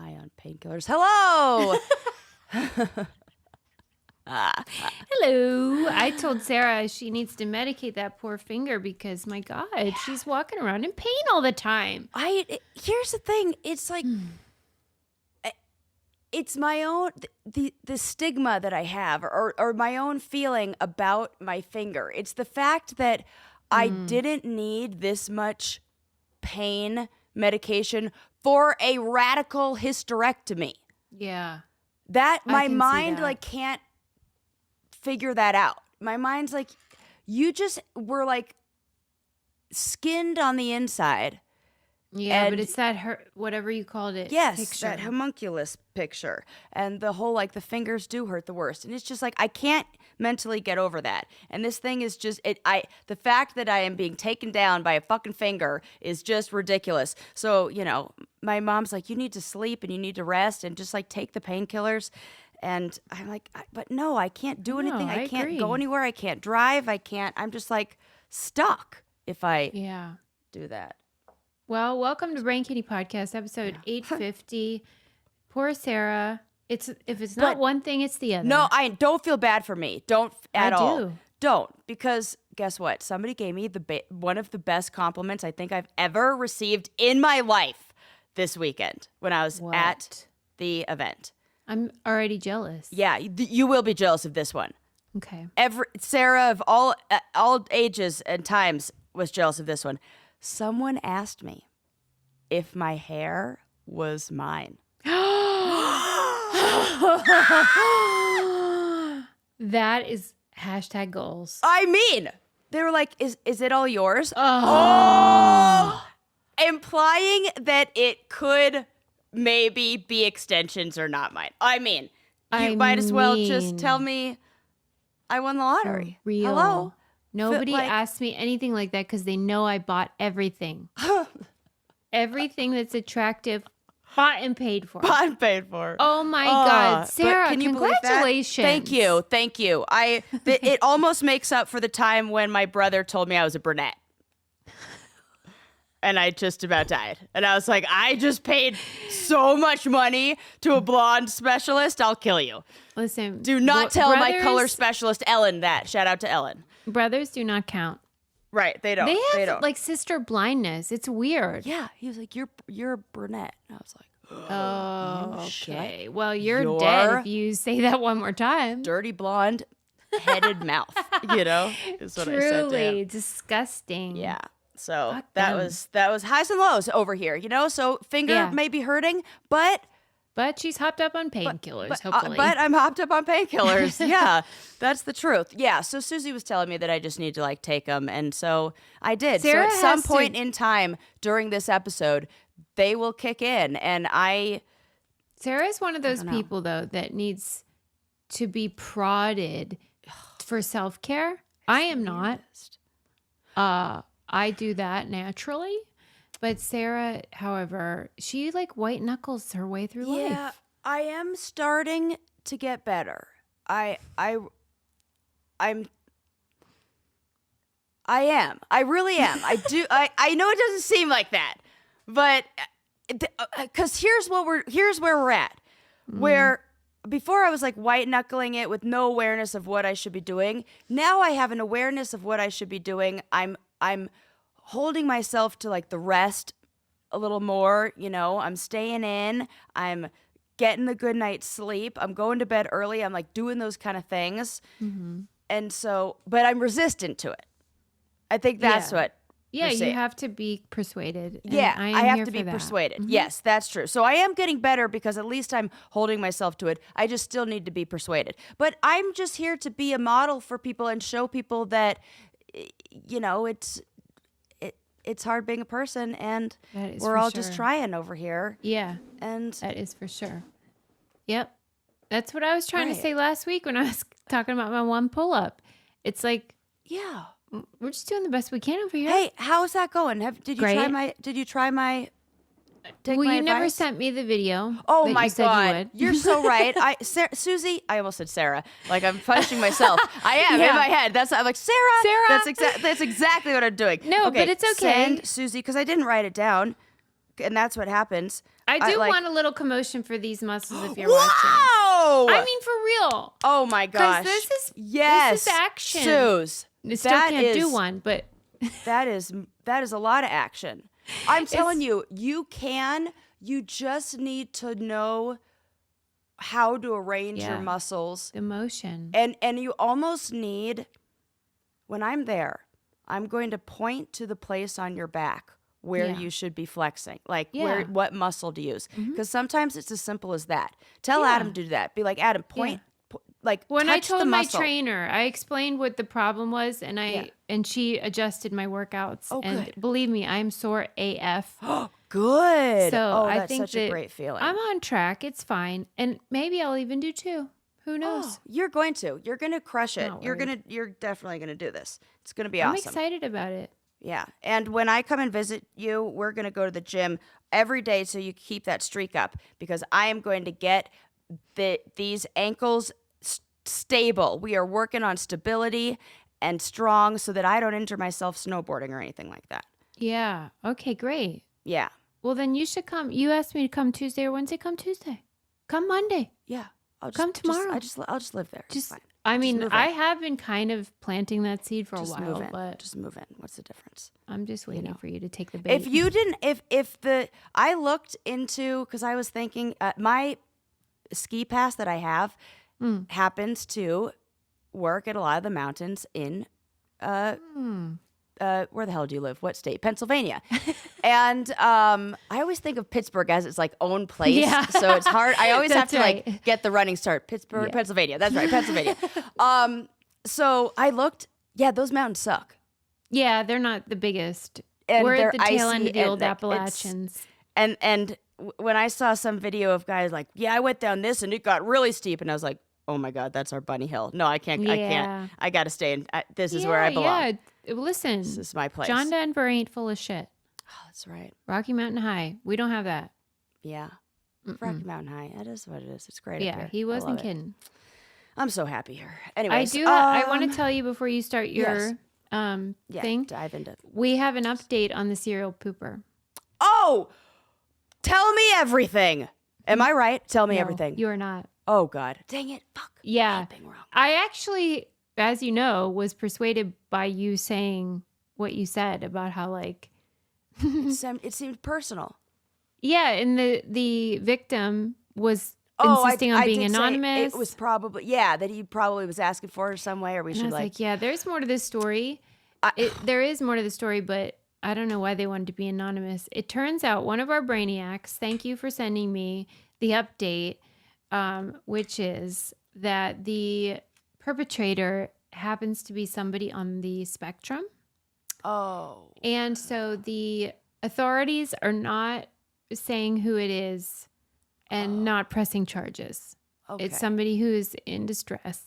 high on painkillers. Hello. Hello. I told Sarah she needs to medicate that poor finger because, my God, she's walking around in pain all the time. Here's the thing. It's like, it's my own, the stigma that I have or my own feeling about my finger. It's the fact that I didn't need this much pain medication for a radical hysterectomy. Yeah. That my can see mind that. like can't figure that out. My mind's like, you just were like skinned on the inside. Yeah, And- but it's that whatever you called it. Yes, picture. that homunculus picture. And the whole like the fingers do hurt the worst. And it's just like I can't mentally get over that. And this thing is just the fact that I am being taken down by a fucking finger is just ridiculous. So, my mom's like, you need to sleep and you need to rest and just like take the painkillers. And I'm like, but no, I can't do anything. I can't agree. go anywhere. I can't drive. I'm just like stuck if I do that. Well, welcome to Brain Kitty Podcast, episode 850. Poor Sarah. If it's not one thing, it's the other. No, I don't feel bad for me. Don't at all. do. Don't, because guess what? Somebody gave me one of the best compliments I think I've ever received in my life this weekend when I was at the event. I'm already jealous. Yeah, you will be jealous of this one. Okay. Sarah of all ages and times was jealous of this one. Someone asked me if my hair was mine. That is hashtag goals. I mean, they were like, is it all yours? Oh. Implying that it could maybe be extensions or not mine. I mean, you might as well just tell me I won the lottery. Real. Hello? Nobody asked me anything like that because they know I bought everything. Everything that's attractive, bought and paid for. Bought and paid for. Oh my God, Sarah! Can you congratulations. Thank you. It almost makes up for the time when my brother told me I was a brunette. And I just about died. And I was like, I just paid so much money to a blonde specialist. I'll kill you. Listen, Do not tell my color specialist, Ellen, that. Shout out to Ellen. Brothers do not count. Right. They don't. They have like sister blindness. It's weird. Yeah. He was like, you're a brunette. And I was like, oh, okay. Well, you're dead if you say that one more time. Dirty blonde headed mouth, is what I said to him. Truly disgusting. Yeah. So that was highs and lows over here, So finger may be hurting, but she's hopped up on painkillers, hopefully. But I'm hopped up on painkillers. Yeah, that's the truth. Yeah. So Susie was telling me that I just need to take them, and so I did. Sarah so at some point in time during this episode, they will kick in, and Sarah's one of those people though that needs to be prodded for self-care. I am not. I do that naturally. But Sarah, however, she white knuckles her way through life. Yeah, I am starting to get better. I am. I really am. I do. I know it doesn't seem like that, but because here's where we're at. Where before I was white knuckling it with no awareness of what I should be doing. Now I have an awareness of what I should be doing. I'm holding myself to the rest a little more, I'm staying in, I'm getting the good night's sleep, I'm going to bed early, I'm doing those kind of things. Mm-hmm. And so, but I'm resistant to it. I think that's what Yeah, you have to be persuaded. Yeah, I have to be persuaded. Mm-hmm. Yes, that's true. So I am getting better because at least I'm holding myself to it. I just still need to be persuaded. But I'm just here to be a model for people and show people that, it's hard being a person, and we're all just trying over here. Yeah, and that is for sure. Yep, that's what I was trying to say last week when I was talking about my one pull-up. It's yeah, we're just doing the best we can over here. Hey, how's that going? Did you try my? Well, you never sent me the video. Oh my God, you're so right. Susie, I almost said Sarah. I'm punishing myself. I am in my head. I'm like Sarah. That's exactly what I'm doing. No, but it's okay. Send Susie, because I didn't write it down. and that's what happens. I do like, want a little commotion for these muscles if you're watching. Whoa! I mean, for real. Oh my gosh! This is action. Suze. I still can't do one, but that is a lot of action. I'm telling you, you just need to know how to arrange your muscles. The motion. And you almost need, when I'm there, I'm going to point to the place on your back where you should be flexing, like what muscle to use. Because sometimes it's as simple as that. Tell Adam to do that. Be like, Adam, point. Like when I told my muscle. trainer, I explained what the problem was, and she adjusted my workouts. Oh, and good. Believe me, I'm sore AF. Good. So that's I think such a great feeling. I'm on track. It's fine, and maybe I'll even do 2. Who knows? You're going to. You're going to crush it. Not You're definitely going to do this. It's going to be awesome. I'm excited about it. Yeah. And when I come and visit you, we're going to go to the gym every day so you keep that streak up, because I am going to get these ankles stable. We are working on stability and strong so that I don't injure myself snowboarding or anything like that. Yeah. Okay, great. Yeah. Well, then you should come. You asked me to come Tuesday or Wednesday. Come Tuesday. Come Monday. Yeah. Come tomorrow. I'll just live there. Just, fine. I mean, move I in. have been kind of planting that seed for a while, move in. but Just move in. What's the difference? I'm just waiting for you to take the bait. If you didn't, I looked into, because I was thinking, my ski pass that I have happens to work at a lot of the mountains in, where the hell do you live? What state? Pennsylvania. And I always think of Pittsburgh as its like own place. Yeah. So it's hard. I always have to right. like get the running start. Pittsburgh, Pennsylvania. That's right, Pennsylvania. So I looked, those mountains suck. Yeah, they're not the biggest. And We're they're at the tail end icy of the and, old like, Appalachians. And when I saw some video of guys like, I went down this and it got really steep, and I was like, oh my God, that's our bunny hill. No, I can't. I got to stay in. This is where I belong. Yeah, listen. This is my place. John Denver ain't full of shit. Oh, that's right. Rocky Mountain High. We don't have that. Yeah. Rocky Mountain High. That is what it is. It's great. up here. He I wasn't love it. kidding. I'm so happy here. Anyways, I want to tell you before you start your thing. Dive into. We have an update on the serial pooper. Oh, tell me everything. Am I right? Tell me everything. You are not. Oh God. Dang it. Fuck. Yeah. Being wrong. I actually, as you know, was persuaded by you saying what you said about how like It seemed personal. Yeah, and the victim was insisting on being anonymous. It was probably that he probably was asking for her some way, or we should I was like, yeah, there's more to this story. There is more to the story, but I don't know why they wanted to be anonymous. It turns out one of our brainiacs, thank you for sending me the update, which is that the perpetrator happens to be somebody on the spectrum. Oh. And so the authorities are not saying who it is and not pressing charges. Okay. It's somebody who is in distress.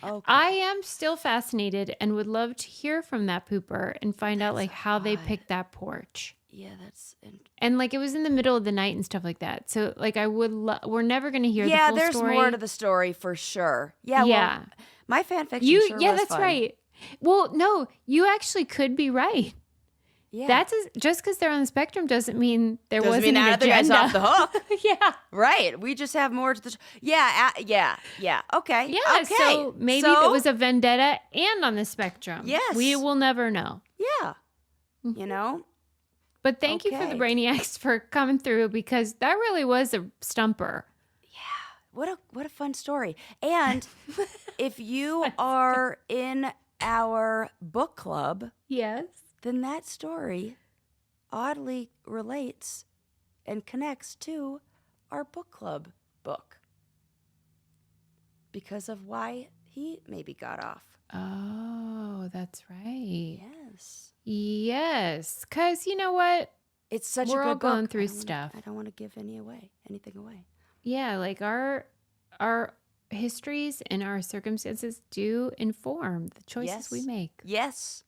Okay. I am still fascinated and would love to hear from that pooper and find out like how they picked that porch. Yeah, that's. And like it was in the middle of the night and stuff like that. So like I would we're never going to hear the full there's story. more to the story for sure. Yeah. Yeah. Well, my fan fiction sure was that's fun. right. Well, no, you actually could be right. Yeah. Just because they're on the spectrum doesn't mean there Doesn't wasn't mean an that other agenda. guy's off the hook. Yeah. Right. We just have more to the. Yeah. Okay. Yeah. Okay. So maybe it was a vendetta and on the spectrum. Yes. We will never know. Yeah. You know. But thank you for the brainiacs for coming through because that really was a stumper. What a fun story. And if you are in our book club, Yes. then that story oddly relates and connects to our book club book because of why he maybe got off. Oh, that's right. Yes. Because you know what? It's such We're a good all going book. through stuff. I don't want to give anything away. Yeah, like our histories and our circumstances do inform the choices we make. Yes.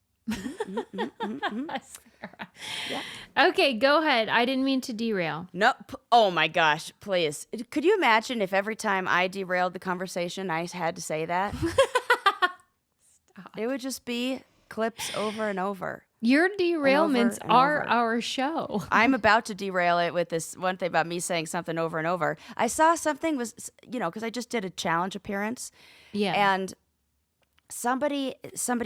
Yeah. Okay, go ahead. I didn't mean to derail. No. Oh my gosh, please. Could you imagine if every time I derailed the conversation, I had to say that? Stop. It would just be clips over and over. Your derailments and are over. our show. I'm about to derail it with this one thing about me saying something over and over. I saw something was, because I just did a challenge appearance. Yeah. And somebody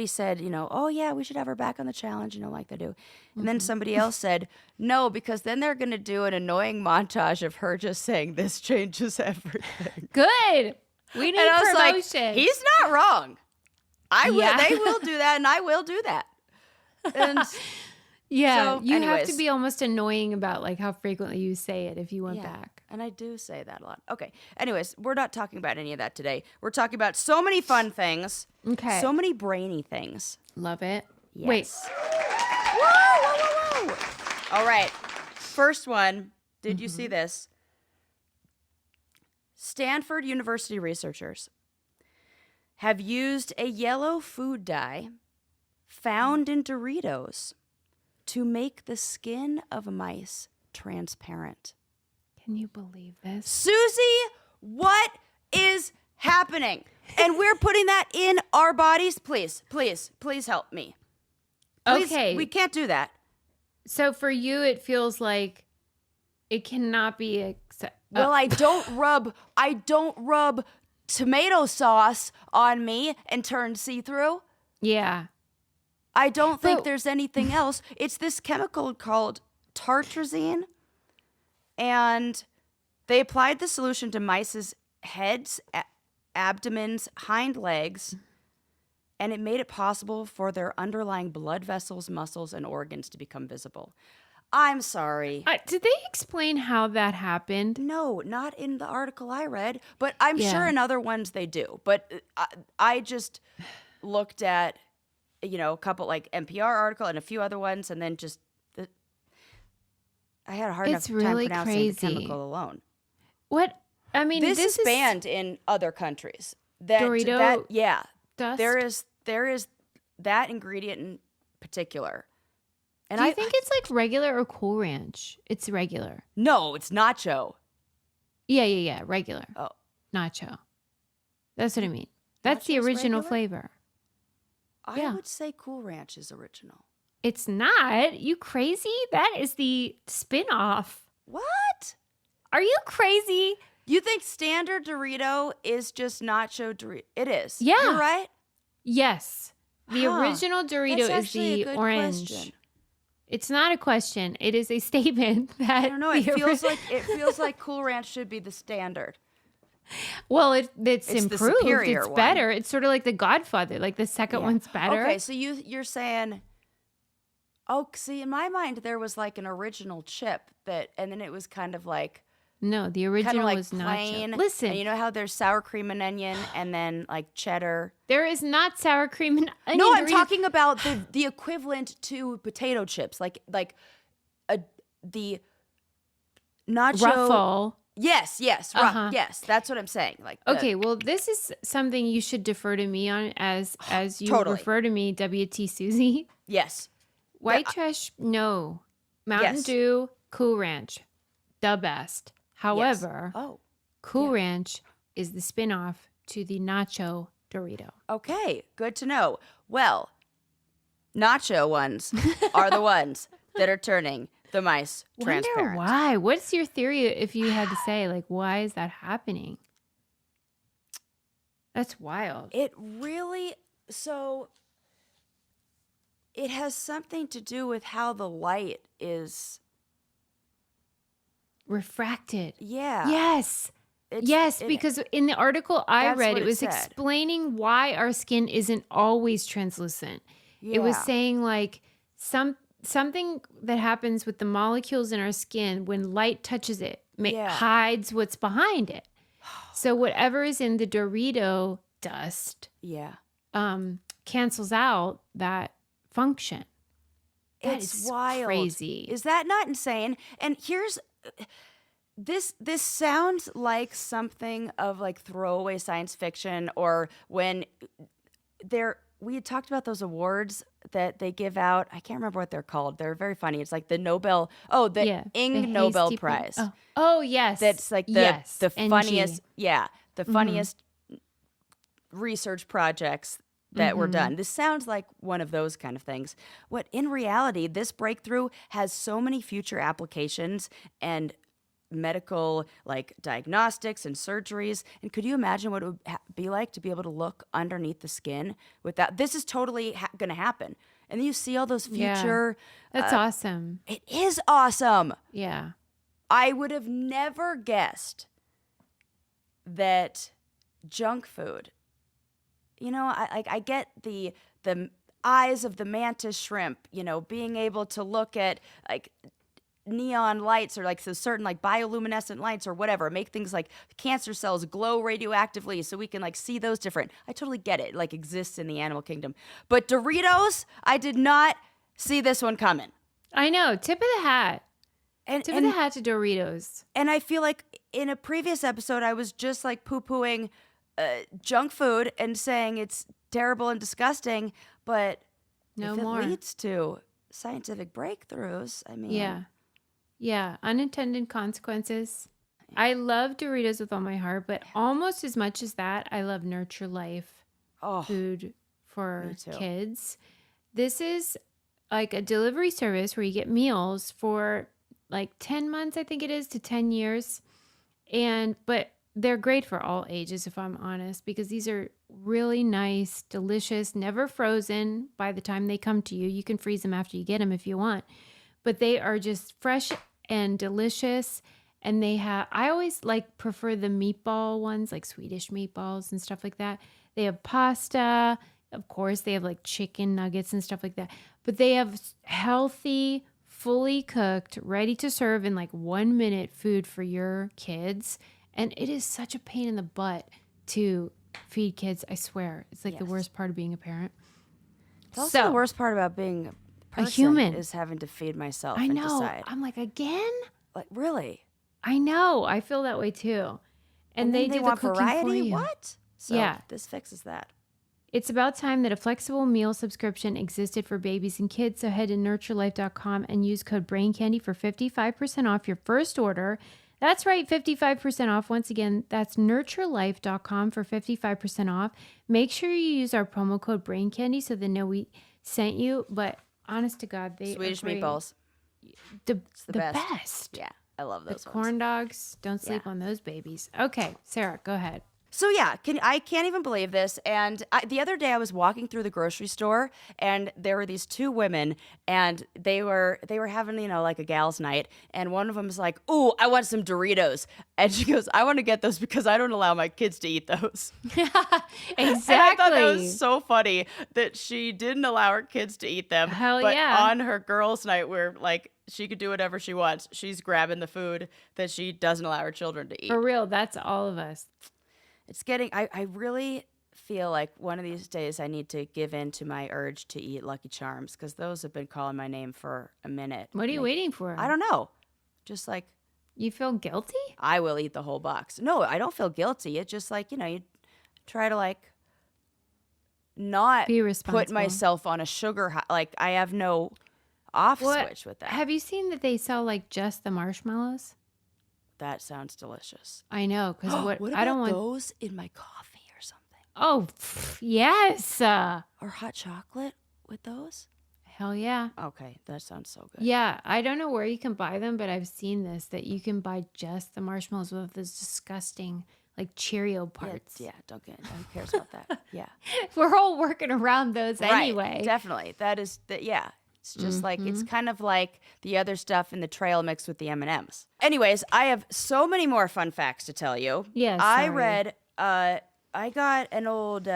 said, oh yeah, we should have her back on the challenge, like they do. And then somebody else said, no, because then they're going to do an annoying montage of her just saying, this changes everything. Good. We need And I was promotion. like, he's not wrong. Yeah. They will do that, and I will do that. And yeah, so, you have to anyways. be almost annoying about like how frequently you say it if you went back. And I do say that a lot. Okay. Anyways, we're not talking about any of that today. We're talking about so many fun things. Okay. So many brainy things. Love it. Yes. Wait. Whoa. All right. First one. Did you see this? Stanford University researchers have used a yellow food dye found in Doritos to make the skin of mice transparent. Can you believe this? Susie, what is happening? And we're putting that in our bodies. Please help me. Please, Okay. We can't do that. So for you, it feels like it cannot be. Well, I don't rub tomato sauce on me and turn see-through. Yeah. I don't think But- there's anything else. It's this chemical called tartrazine. And they applied the solution to mice's heads, abdomens, hind legs, and it made it possible for their underlying blood vessels, muscles, and organs to become visible. I'm sorry. Did they explain how that happened? No, not in the article I read, but I'm Yeah. sure in other ones they do. But I just looked at, a couple like NPR article and a few other ones, and then just I had a hard It's enough time really pronouncing crazy. the chemical alone. What? I mean, This is banned in other countries. Dorito dust. There is that ingredient in particular. And Do you think it's like regular or Cool Ranch? It's regular. No, it's nacho. Yeah. Regular. Oh. Nacho. That's what I mean. That's the Nacho's original regular? flavor. I Yeah. would say Cool Ranch is original. It's not. You crazy? That is the spin-off. What? Are you crazy? You think standard Dorito is just nacho Dorito? It is. Yeah. You're right. Yes. The Huh. original Dorito That's is actually a the good orange. question. It's not a question. It is a statement that I don't know. It feels like Cool Ranch should be the standard. Well, it's the improved. superior It's one. better. It's sort of like The Godfather. Like the second Yeah. one's better. Okay, so you're saying, oh, see, in my mind there was like an original chip and then it was kind of like No, the kind original of like was plain. nacho. Listen, and you know how there's sour cream and onion and then like cheddar. there is not sour cream and onion. No, I'm Doritos. talking about the equivalent to potato chips, like the nacho. Ruffle. Yes, Uh-huh. yes, that's what I'm saying. Like Okay, well, this is something you should defer to me on as you Totally. refer to me, WT Susie. yes, White trash, no. Mountain Yes. Dew, Cool Ranch, the best. However, oh, Cool Ranch is the spin-off to the Nacho Dorito. okay, good to know. Well, nacho ones are the ones that are turning the mice Wonder transparent. why? What's your theory if you had to say, like, why is that happening? That's wild. It really it has something to do with how the light is. Refracted. Yeah. Yes. It's- Yes, it- because in the article I That's read, what it it was said. explaining why our skin isn't always translucent. It was Yeah. saying like something that happens with the molecules in our skin when light touches it Yeah. hides what's behind it. So whatever is in the Dorito dust Yeah. cancels out that function. That It's is wild. crazy. Is that not insane? And here's this sounds like something of like throwaway science fiction, or when we had talked about those awards that they give out. I can't remember what they're called. They're very funny. It's like the Nobel, the Ing the Nobel hasty Prize. Oh, yes. That's like the Yes, the NG. funniest, the funniest research projects that were done. This sounds like one of those kind of things. What in reality, this breakthrough has so many future applications and medical like diagnostics and surgeries. And could you imagine what it would be like to be able to look underneath the skin without? This is totally going to happen. And then you see all those future. That's awesome. It is awesome. Yeah. I would have never guessed that junk food. You know, I get the eyes of the mantis shrimp, you know, being able to look at like neon lights or like so certain like bioluminescent lights or whatever, make things like cancer cells glow radioactively so we can like see those different. I totally get it. It like exists in the animal kingdom. But Doritos, I did not see this one coming. I know. Tip of the hat. Tip of the hat to Doritos. And I feel like in a previous episode, I was just like poo-pooing junk food and saying it's terrible and disgusting, but if it leads to scientific breakthroughs, I mean... Yeah, unintended consequences. I love Doritos with all my heart, but almost as much as that, I love Nurture Life food for kids. This is like a delivery service where you get meals for like 10 months, I think it is, to 10 years. But they're great for all ages, if I'm honest, because these are really nice, delicious, never frozen by the time they come to you. You can freeze them after you get them if you want. But they are just fresh and delicious. And I always prefer the meatball ones, like Swedish meatballs and stuff like that. They have pasta. Of course, they have like chicken nuggets and stuff like that. But they have healthy, fully cooked, ready to serve in like 1 minute food for your kids. And it is such a pain in the butt to feed kids. I swear. It's like the worst part of being a parent. It's also the worst part about being a human is having to feed myself and decide. I'm like, again? Like, really? I know. I feel that way too. And they do want the cooking variety? for you. What? So this fixes that. It's about time that a flexible meal subscription existed for babies and kids. So head to nurturelife.com and use code BRAINCANDY for 55% off your first order. That's right, 55% off. Once again, that's nurturelife.com for 55% off. Make sure you use our promo code BRAINCANDY so they know we sent you. But honest to God, they Swedish are great. meatballs. The best. Yeah, I love those The corn dogs. Don't sleep on those babies. Okay, Sarah, go ahead. So yeah, I can't even believe this. And the other day I was walking through the grocery store, and there were these two women, and they were having like a gals' night, and one of them was like, "Ooh, I want some Doritos," and she goes, "I want to get those because I don't allow my kids to eat those." Exactly. And I thought that was so funny that she didn't allow her kids to eat them. Hell but yeah. on her girls' night, where like she could do whatever she wants, she's grabbing the food that she doesn't allow her children to eat. For real, that's all of us. It's getting, I really feel like one of these days I need to give in to my urge to eat Lucky Charms because those have been calling my name for a minute. What are you waiting for? I don't know. Just like. You feel guilty? I will eat the whole box. No, I don't feel guilty. It's just like, you try to like not be responsible. Put myself on a sugar high. Like I have no off switch with that. Have you seen that they sell like just the marshmallows? That sounds delicious. I know, because what about I don't want those in my coffee or something. Oh, yes. Or hot chocolate with those? Hell yeah. Okay, that sounds so good. Yeah, I don't know where you can buy them, but I've seen this, that you can buy just the marshmallows with those disgusting like Cheerio parts. Yeah, who cares about that? Yeah. We're all working around those anyway. Right, definitely. That is, yeah. It's just like, it's kind of like the other stuff in the trail mixed with the M&Ms. Anyways, I have so many more fun facts to tell you. Yes. I read, I got an old,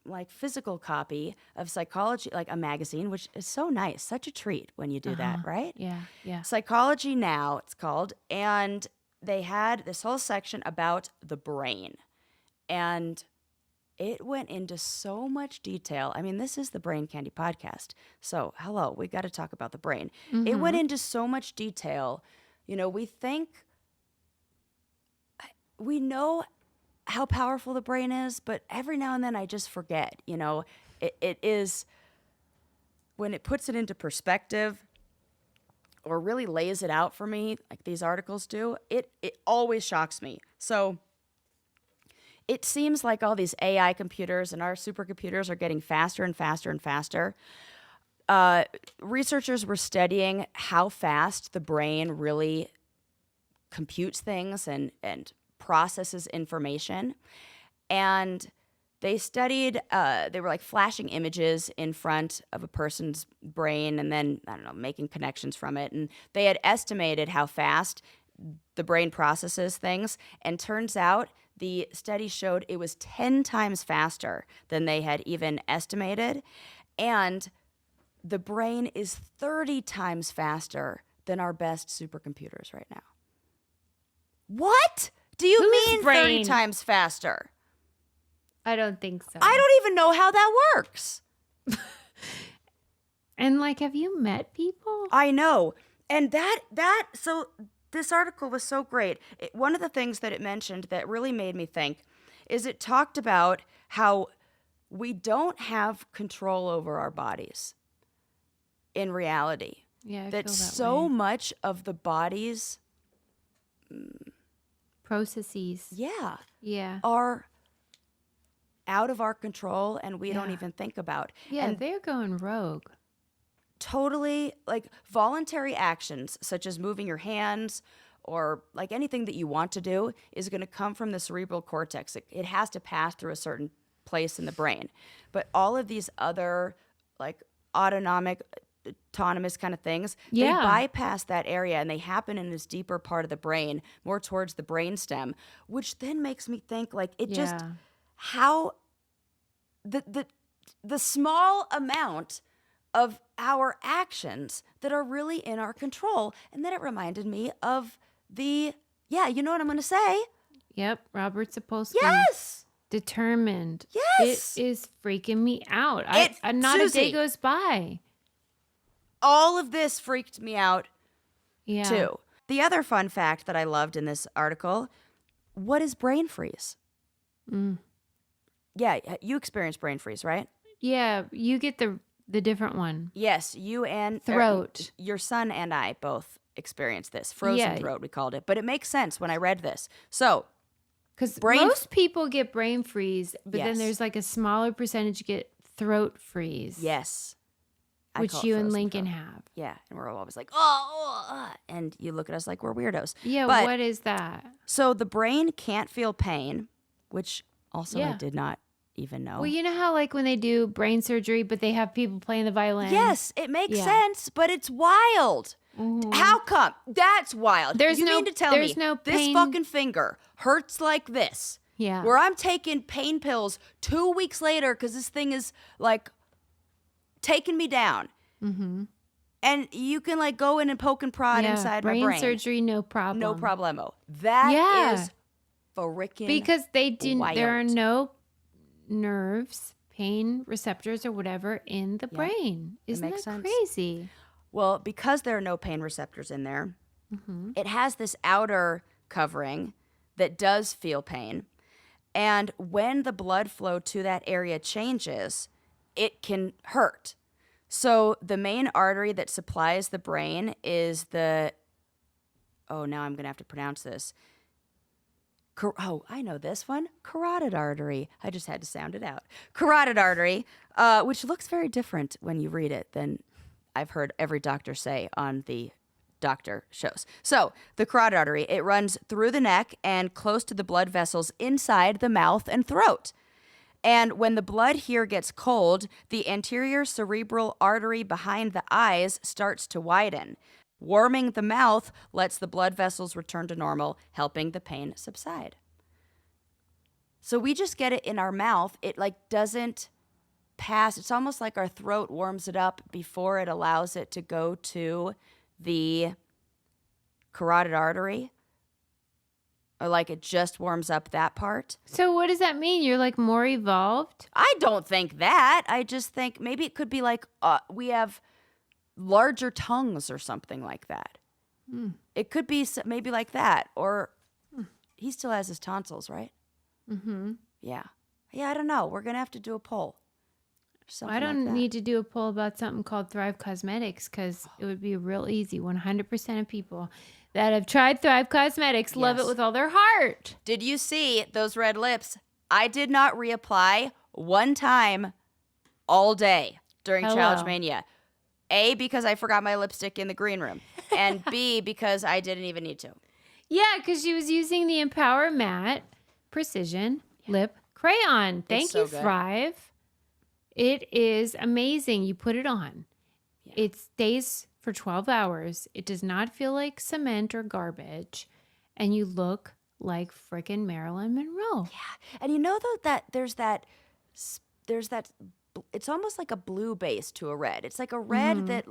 like physical copy of Psychology, like a magazine, which is so nice. Such a treat when you do that, right? Yeah, yeah. Psychology Now, it's called. And they had this whole section about the brain. And it went into so much detail. I mean, this is the Brain Candy podcast. So, hello, we got to talk about the brain. It went into so much detail. We know how powerful the brain is, but every now and then I just forget, it is, when it puts it into perspective or really lays it out for me, like these articles do, it always shocks me. So, it seems like all these AI computers and our supercomputers are getting faster and faster and faster. Researchers were studying how fast the brain really computes things and processes information. And they studied, they were like flashing images in front of a person's brain and then, I don't know, making connections from it. And they had estimated how fast the brain processes things. And turns out the study showed it was 10 times faster than they had even estimated. And the brain is 30 times faster than our best supercomputers right now. What do you Whose mean 30 brain? times faster? I don't think so. I don't even know how that works. And like, have you met people? I know. And so this article was so great. One of the things that it mentioned that really made me think is it talked about how we don't have control over our bodies in reality. Yeah, I That feel that so way. much of the body's, Processes. Yeah. are out of our control and we don't Yeah. even think about. Yeah, And they're going rogue. totally, like, voluntary actions such as moving your hands or like anything that you want to do is going to come from the cerebral cortex. It has to pass through a certain place in the brain. But all of these other like autonomous kind of things, Yeah. they bypass that area and they happen in this deeper part of the brain, more towards the brainstem, which then makes me think like it just Yeah. how the small amount of our actions that are really in our control. And then it reminded me of you know what I'm going to say? Yep. Robert Sapolsky. Yes. Determined. Yes. It is freaking me out. Not a Susie. day goes by. All of this freaked me out Yeah. too. The other fun fact that I loved in this article, what is brain freeze? Yeah, you experienced brain freeze, right? Yeah. You get the different one. Yes, you and Throat. your son and I both experienced this. Frozen Yeah. throat, we called it. But it makes sense when I read this. So, Because Brain- most people get brain freeze, but then Yes. there's like a smaller percentage get throat freeze. yes. I Which call it you and frozen Lincoln throat. have. Yeah, and we're always like, and you look at us like we're weirdos. Yeah. But- What is that? So the brain can't feel pain, which also I Yeah. did not even know. Well, you know how like when they do brain surgery, but they have people playing the violin? Yes, it makes Yeah. sense, but it's wild. How come? That's wild. There's you no- mean to tell there's me no this pain- fucking finger hurts like this? Yeah. Where I'm taking pain pills 2 weeks later because this thing is like taking me down. Mm-hmm. And you can like go in and poke and prod inside my brain. brain surgery, no problem. No problemo. That Yeah. is freaking Because there are wild. no nerves, pain receptors or whatever in the brain. Isn't makes that sense. crazy? Well, because there are no pain receptors in there, Mm-hmm. it has this outer covering that does feel pain. And when the blood flow to that area changes, it can hurt. So the main artery that supplies the brain is now I'm going to have to pronounce this. I know this one. Carotid artery. I just had to sound it out. Carotid artery, which looks very different when you read it than I've heard every doctor say on the doctor shows. So the carotid artery, it runs through the neck and close to the blood vessels inside the mouth and throat. And when the blood here gets cold, the anterior cerebral artery behind the eyes starts to widen. Warming the mouth lets the blood vessels return to normal, helping the pain subside. So we just get it in our mouth. It like doesn't pass. It's almost like our throat warms it up before it allows it to go to the carotid artery. Or like it just warms up that part. So what does that mean? You're like more evolved? I don't think that. I just think maybe it could be like we have larger tongues or something like that. It could be maybe like that. Or he still has his tonsils, right? Mm-hmm. Yeah. Yeah, I don't know. We're going to have to do a poll. Something I don't like that. need to do a poll about something called Thrive Cosmetics because it would be real easy. 100% of people that have tried Thrive Cosmetics love it Yes. with all their heart. Did you see those red lips? I did not reapply one time all day during Challenge Hello. Mania. A, because I forgot my lipstick in the green room. And B, because I didn't even need to. Yeah, because she was using the Empower Matte Precision Lip Crayon. Thank so you, good. Thrive. It is amazing. You put it on. Yeah. It stays for 12 hours. It does not feel like cement or garbage. And you look like frickin' Marilyn Monroe. Yeah. And you know, though, that there's that, it's almost like a blue base to a red. It's like a red that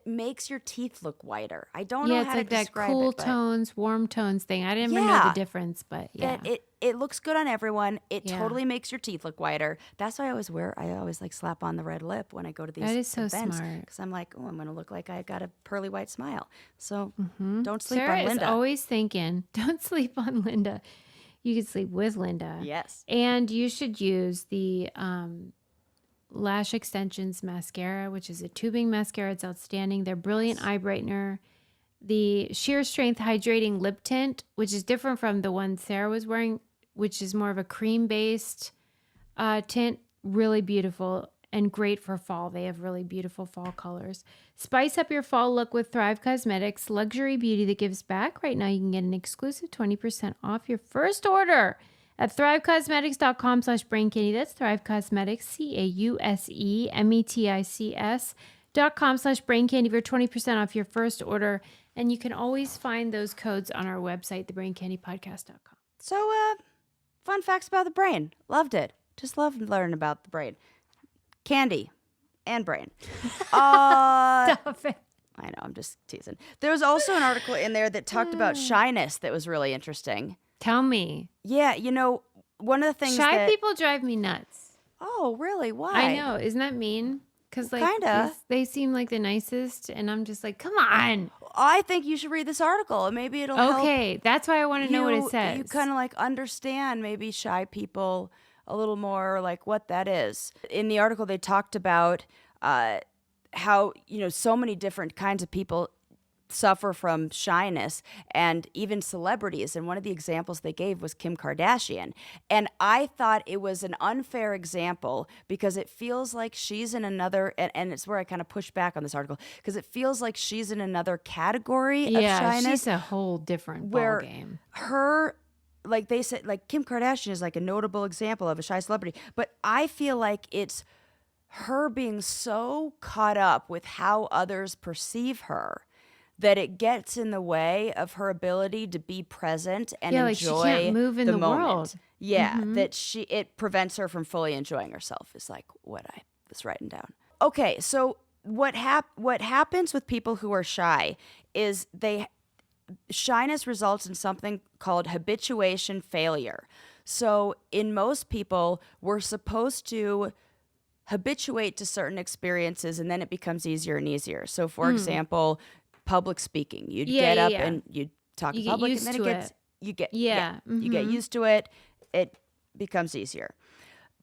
makes your teeth look whiter. I don't know Yeah, how it's to like that describe cool it, but tones, warm tones thing. I didn't even know Yeah. the difference, but yeah. that it looks good on everyone. It Yeah. totally makes your teeth look whiter. That's why I always like slap on the red lip when I go to these That is so events. smart. Because I'm like, oh, I'm going to look like I got a pearly white smile. So don't sleep Sarah on Linda. is always thinking, don't sleep on Linda. You could sleep with Linda. Yes. And you should use the Lash Extensions mascara, which is a tubing mascara. It's outstanding. Their Brilliant Eye Brightener. The Sheer Strength Hydrating Lip Tint, which is different from the one Sarah was wearing, which is more of a cream-based tint. Really beautiful and great for fall. They have really beautiful fall colors. Spice up your fall look with Thrive Cosmetics, luxury beauty that gives back. Right now, you can get an exclusive 20% off your first order at thrivecosmetics.com/braincandy. That's Thrive Cosmetics, CAUSEMETICS.com/braincandy for 20% off your first order. And you can always find those codes on our website, thebraincandypodcast.com. So, fun facts about the brain. Loved it. Just loved learning about the brain. Candy and brain. Stop it. I know, I'm just teasing. There was also an article in there that talked about shyness that was really interesting. Tell me. Yeah, you know, one of the things Shy people drive me nuts. Oh, really? Why? I know. Isn't that mean? Because like Kinda. they seem like the nicest, and I'm just like, come on. I think you should read this article, and maybe it'll help. Okay, that's why I want to know what it says. You kind of like understand maybe shy people a little more, like what that is. In the article, they talked about how, you know, so many different kinds of people suffer from shyness, and even celebrities. And one of the examples they gave was Kim Kardashian. And I thought it was an unfair example because it feels like she's in another, and it's where I kind of push back on this article, because it feels like she's in another category of shyness. She's a whole different where ballgame. her, like they said, like Kim Kardashian is like a notable example of a shy celebrity, but I feel like it's her being so caught up with how others perceive her that it gets in the way of her ability to be present and Yeah, like she enjoy can't move in the moment. world. Yeah, that it prevents her from fully enjoying herself is like what I was writing down. Okay, so what happens with people who are shy is shyness results in something called habituation failure. So in most people, we're supposed to habituate to certain experiences, and then it becomes easier and easier. So for example, public speaking, you'd get up and you'd talk in public, and then you get used to it. It becomes easier.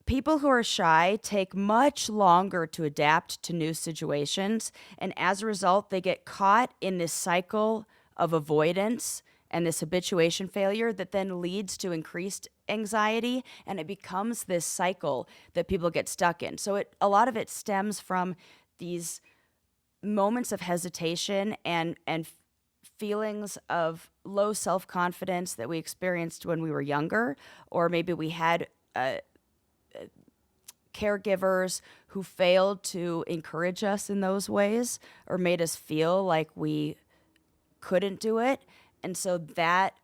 People who are shy take much longer to adapt to new situations, and as a result, they get caught in this cycle of avoidance and this habituation failure that then leads to increased anxiety, and it becomes this cycle that people get stuck in. So a lot of it stems from these moments of hesitation and feelings of low self-confidence that we experienced when we were younger, or maybe we had caregivers who failed to encourage us in those ways or made us feel like we couldn't do it. And so that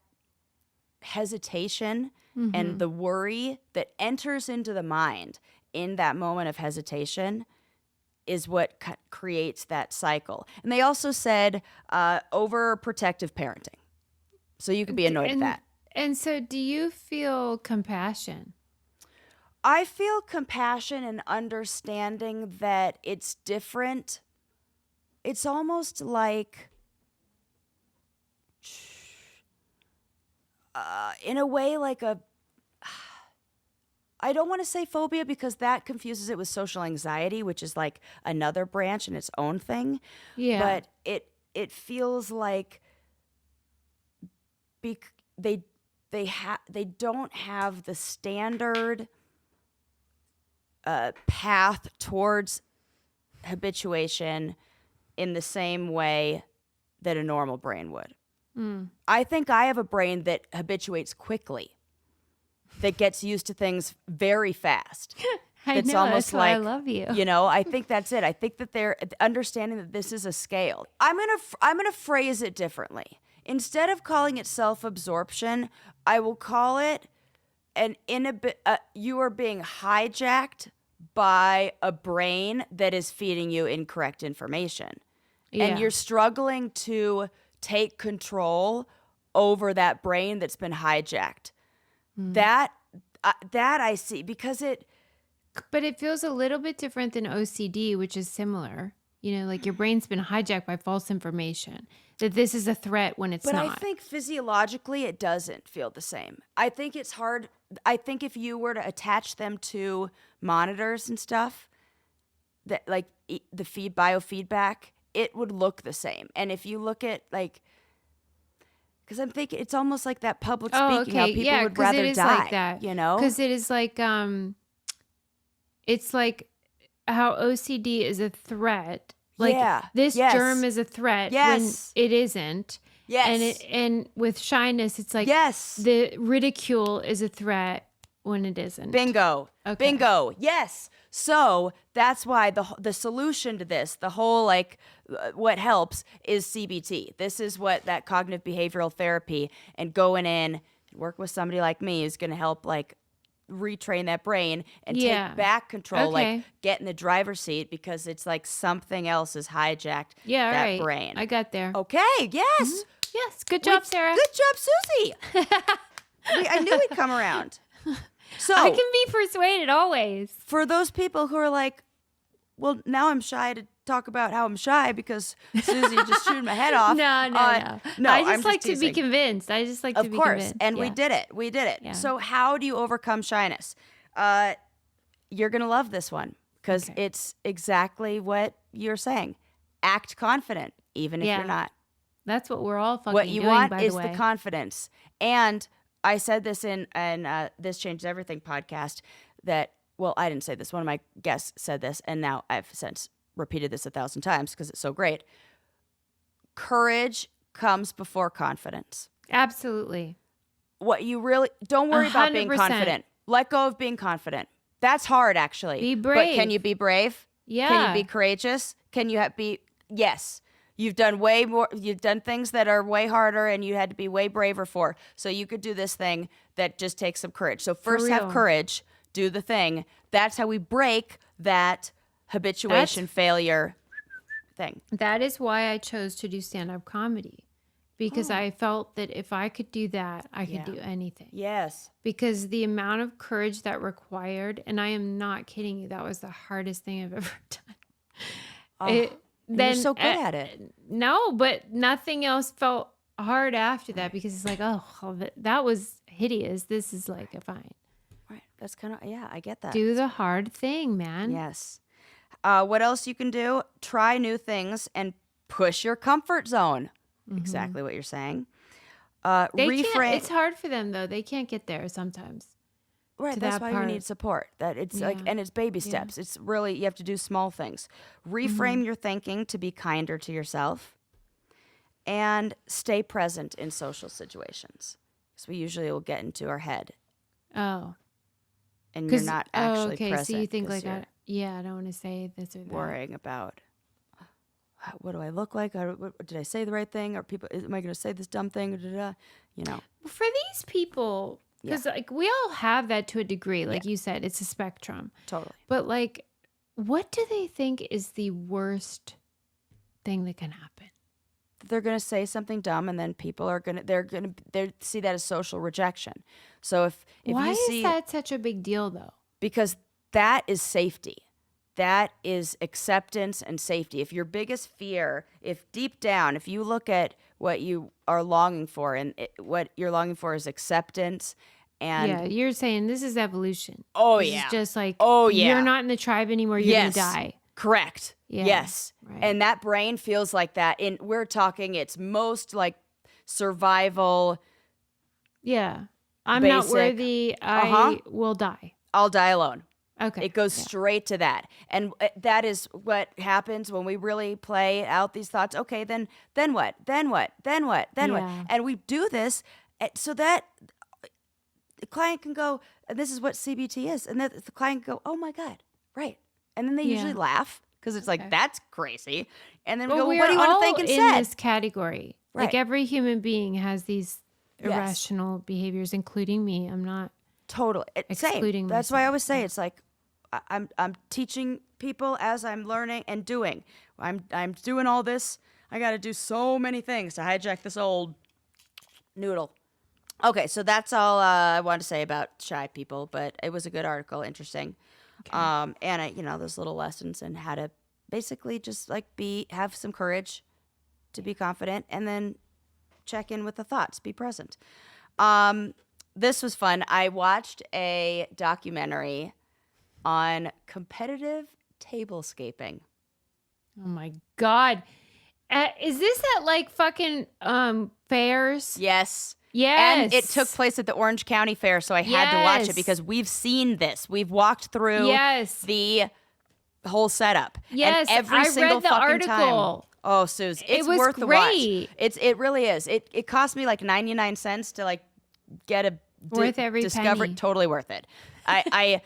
hesitation and the worry that enters into the mind in that moment of hesitation is what creates that cycle. And they also said overprotective parenting. So you could be annoyed at that. And so do you feel compassion? I feel compassion and understanding that it's different. It's almost like, in a way, like I don't want to say phobia because that confuses it with social anxiety, which is like another branch in its own thing. Yeah. But it feels like they don't have the standard path towards habituation in the same way that a normal brain would. I think I have a brain that habituates quickly, that gets used to things very fast. I know, almost that's why I like, love you. I think that's it. I think that they're understanding that this is a scale. I'm gonna phrase it differently. Instead of calling it self-absorption, I will call it you are being hijacked by a brain that is feeding you incorrect information. And you're struggling to take control over that brain that's been hijacked. That I see, because But it feels a little bit different than OCD, which is similar. Like your brain's been hijacked by false information, that this is a threat when it's not. But I think physiologically it doesn't feel the same. I think it's hard. I think if you were to attach them to monitors and stuff, that like the biofeedback, it would look the same. And if you look at because I'm thinking it's almost like that public speaking, how people would rather it is die, like that. Because it is like, it's like how OCD is a threat. Like this germ is a threat when it isn't. Yes. And with shyness, it's like the ridicule is a threat when it isn't. Bingo. Okay. Bingo. Yes. So that's why the solution to this, the whole what helps is CBT. This is what that cognitive behavioral therapy and going in and work with somebody like me is going to help retrain that brain and take back control, get in the driver's seat, because it's like something else has hijacked that brain. I got there. Okay. Yes. Mm-hmm. Yes. Good job, Sarah. Good job, Susie. I knew we'd come around. So I can be persuaded always. For those people who are like, well, now I'm shy to talk about how I'm shy because Susie just chewed my head off. No. I just like to be convinced. I just like to be convinced. Of course. And we did it. Yeah. So how do you overcome shyness? You're going to love this one because it's exactly what you're saying. Act confident, even if you're not. That's what we're all fucking what you doing, want by is the way. the confidence. And I said this in This Changes Everything podcast that, well, I didn't say this. One of my guests said this, and now I've since repeated this 1,000 times because it's so great. Courage comes before confidence. Absolutely. What you really don't worry about being 100%. confident. Let go of being confident. That's hard, actually. Be brave. But can you be brave? Yeah. Can you be courageous? Can you be? Yes. You've done way more. You've done things that are way harder, and you had to be way braver for. So you could do this thing that just takes some courage. So first, have courage. Do the thing. That's how we break that habituation failure thing. That is why I chose to do stand-up comedy, because I felt that if I could do that, I could do anything. Yes. Because the amount of courage that required, and I am not kidding you, that was the hardest thing I've ever done. You're so good at it. No, but nothing else felt hard after that, because it's like, oh, that was hideous. This is like a fine. Right. That's kind of, I get that. Do the hard thing, man. Yes. What else you can do? Try new things and push your comfort zone. Mm-hmm. Exactly what you're saying. Reframe. It's hard for them, though. They can't get there sometimes. Right, that's why you need support. That it's and it's baby steps. It's really, you have to do small things. Reframe your thinking to be kinder to yourself, and stay present in social situations. Because we usually will get into our head. Oh, and you're not actually present. So you think like, I don't want to say this or that. Worrying about, what do I look like? Did I say the right thing? Am I going to say this dumb thing? For these people. Because we all have that to a degree. Like you said, it's a spectrum. Totally. But what do they think is the worst thing that can happen? They're going to say something dumb, and then people are they see that as social rejection. So if why you see, is that such a big deal, though? Because that is safety. That is acceptance and safety. If your biggest fear, if deep down, if you look at what you are longing for, and what you're longing for is acceptance, and you're saying this is evolution. Oh, this yeah. is just like, you're not in the tribe anymore. You're going to die. Correct. Yeah. Yes. Right. And that brain feels like that. And we're talking, it's most like survival. Yeah. I'm basic, not worthy. I will die. I'll die alone. Okay. It goes straight to that. And that is what happens when we really play out these thoughts. Okay, then what? Then what? Then what? Then what? Yeah. And we do this so that the client can go, and this is what CBT is. And that the client can go, oh my God, right. And then they usually laugh because it's like, that's crazy. And then we go, well, what do you want to think instead? In this category. Right. Like every human being has these irrational behaviors, including me. I'm not totally excluding same. That's myself. why I always say it's like I'm teaching people as I'm learning and doing. I'm doing all this. I got to do so many things to hijack this old noodle. Okay, so that's all I wanted to say about shy people, but it was a good article, interesting. Okay. And I, those little lessons and how to basically just like have some courage to be confident, and then check in with the thoughts, be present. This was fun. I watched a documentary on competitive tablescaping. Oh my God. Is this at like fucking fairs? Yes. Yes. And it took place at the Orange County Fair, so I had to watch it because we've seen this. We've walked through the whole setup. Yes, and every I single read the fucking article. Time. Oh, Suze, it's was worth the great. watch. It really is. It cost me like 99 cents to like get a worth every discovery. penny. Totally worth it. I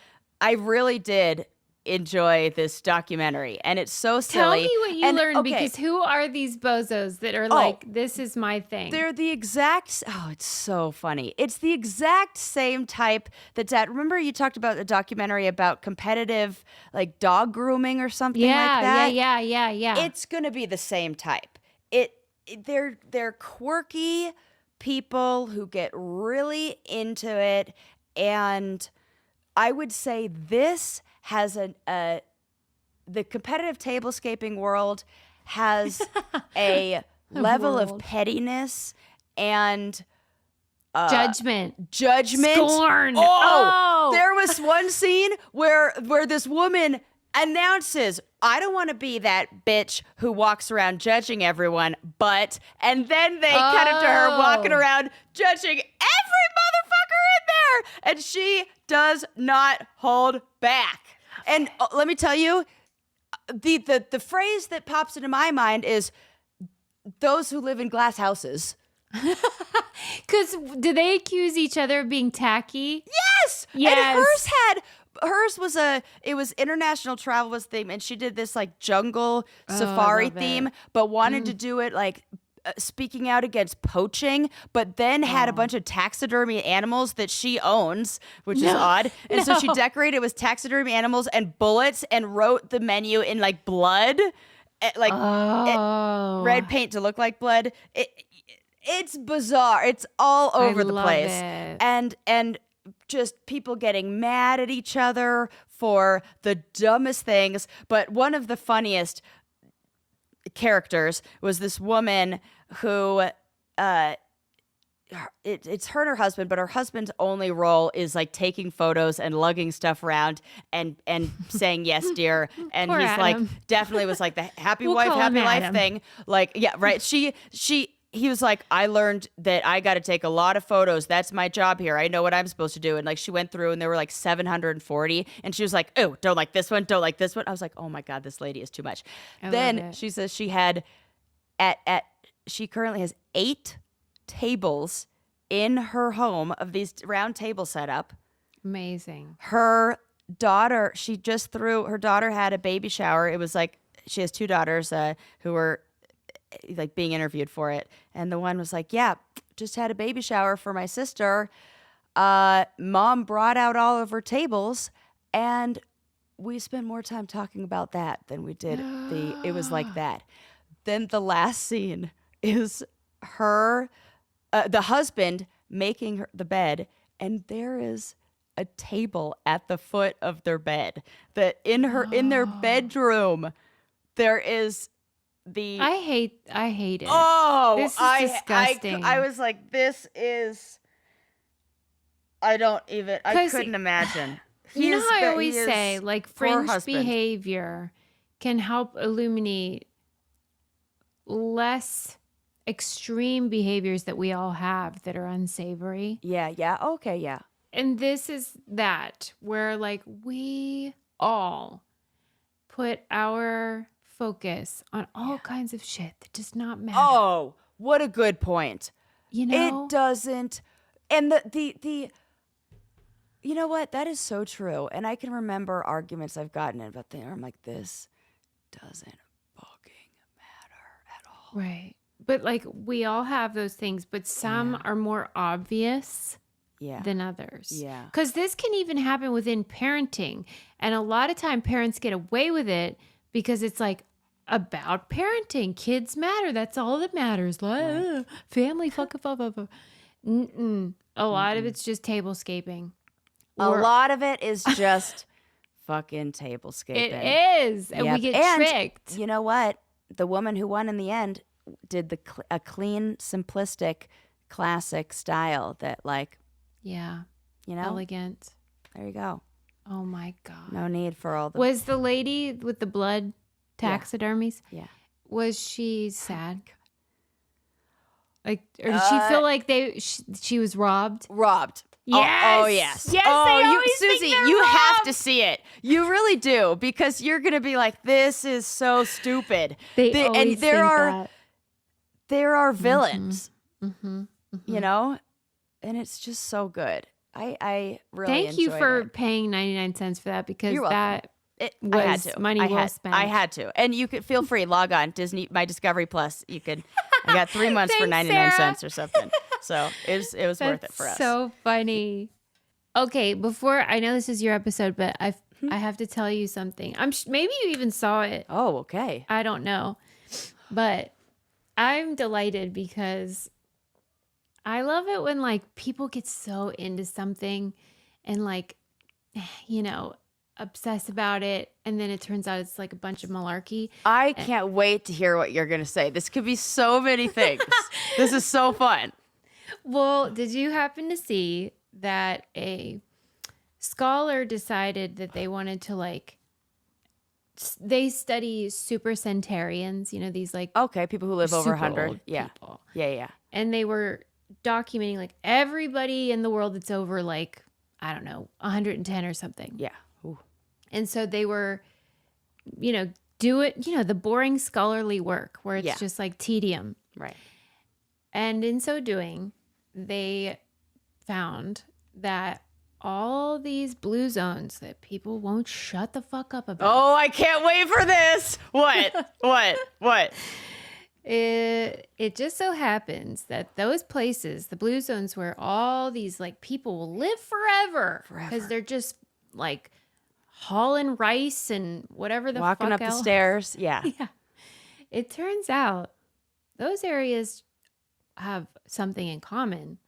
really did enjoy this documentary, and it's so silly. Tell me what you learned, because who are these bozos that are like, this is my thing? They're the exact, it's so funny. It's the exact same type remember you talked about a documentary about competitive like dog grooming or something like that? Yeah. It's going to be the same type. They're quirky people who get really into it, and I would say this has the competitive tablescaping world has a level of pettiness and judgment, scorn. Oh, there was one scene where this woman announces, I don't want to be that bitch who walks around judging everyone, and then they cut it to her walking around judging every motherfucker in there, and she does not hold back. And let me tell you, the phrase that pops into my mind is those who live in glass houses. Because do they accuse each other of being tacky? Yes. And hers was it was international travel was theme, and she did this like jungle safari theme, but wanted to do it like speaking out against poaching, but then had a bunch of taxidermy animals that she owns, which is odd. And so she decorated with taxidermy animals and bullets and wrote the menu in like blood, red paint to look like blood. It's bizarre. It's all over the place. And just people getting mad at each other for the dumbest things. But one of the funniest characters was this woman who it's her and her husband, but her husband's only role is like taking photos and lugging stuff around and saying yes dear, and Poor he's Adam. like definitely was like the happy We'll wife call happy him life Adam. thing, like yeah right. He was like, I learned that I got to take a lot of photos. That's my job here. I know what I'm supposed to do. And like she went through and there were like 740. And she was like, oh, don't like this one. Don't like this one. I was like, oh my God, this lady is too much. Then she says she had she currently has 8 tables in her home of these round table setup. Amazing. Her daughter had a baby shower. It was like, she has 2 daughters who were like being interviewed for it, and the one was like, yeah, just had a baby shower for my sister. Mom brought out all of her tables, and we spent more time talking about that than we did it was like that. Then the last scene is her the husband making the bed, and there is a table at the foot of their bed, that in their bedroom there is I hate it. Oh, this is disgusting. I was like, this is. I couldn't imagine. You know how I always say, like, fringe behavior can help illuminate less extreme behaviors that we all have that are unsavory. Yeah. Okay, yeah. And this is that where like we all put our focus on all kinds of shit that does not matter. Oh, what a good point. You know? It doesn't. And the you know what? That is so true. And I can remember arguments I've gotten in about things. I'm like, this doesn't fucking matter at all. Right. But like we all have those things, but some are more obvious than others. Yeah. Because this can even happen within parenting. And a lot of time parents get away with it because it's like about parenting. Kids matter. That's all that matters. Like, family, fuck. A lot of it's just tablescaping. A lot of it is just fucking tablescaping. It is. And we get tricked. You know what? The woman who won in the end did a clean, simplistic, classic style that like, yeah. you know, Elegant. There you go. Oh my God. No need for all the. Was the lady with the blood taxidermies? Yeah. Was she sad? Like, or did she feel like she was robbed? Robbed. Yes. Oh yes. Yes. Oh, they always Susie, think they're you robbed. have to see it. You really do, because you're gonna be like, this is so stupid. They always and there think are that. there are villains. Mm-hmm. You know, and it's just so good. I really Thank you enjoyed for it. paying 99 cents for that, because You're welcome. that I had was to. money well spent. I had to. And you could feel free, log on my Discovery Plus. You could. I got 3 months for Thanks, 99 Sarah. cents or something. So it was worth it for us. So funny. Okay, before I know this is your episode, but I have to tell you something. Maybe you even saw it. Oh, okay. I don't know, but I'm delighted because I love it when like people get so into something and like, you know, obsess about it, and then it turns out it's like a bunch of malarkey. I can't wait to hear what you're going to say. This could be so many things. This is so fun. Well, did you happen to see that a scholar decided that they wanted to like, they study supercentenarians, you know, these like Okay, people who live over super 100. old Yeah. people. Yeah. And they were documenting like everybody in the world that's over like, I don't know, 110 or something. Yeah. Ooh. And so they were, you know, the boring scholarly work where it's just like tedium. Right. And in so doing, they found that all these blue zones that people won't shut the fuck up about. Oh, I can't wait for this. What? It just so happens that those places, the blue zones where all these like people will live forever because they're just like hauling rice and whatever the Walking fuck up the else. stairs. Yeah. Yeah. It turns out those areas have something in common.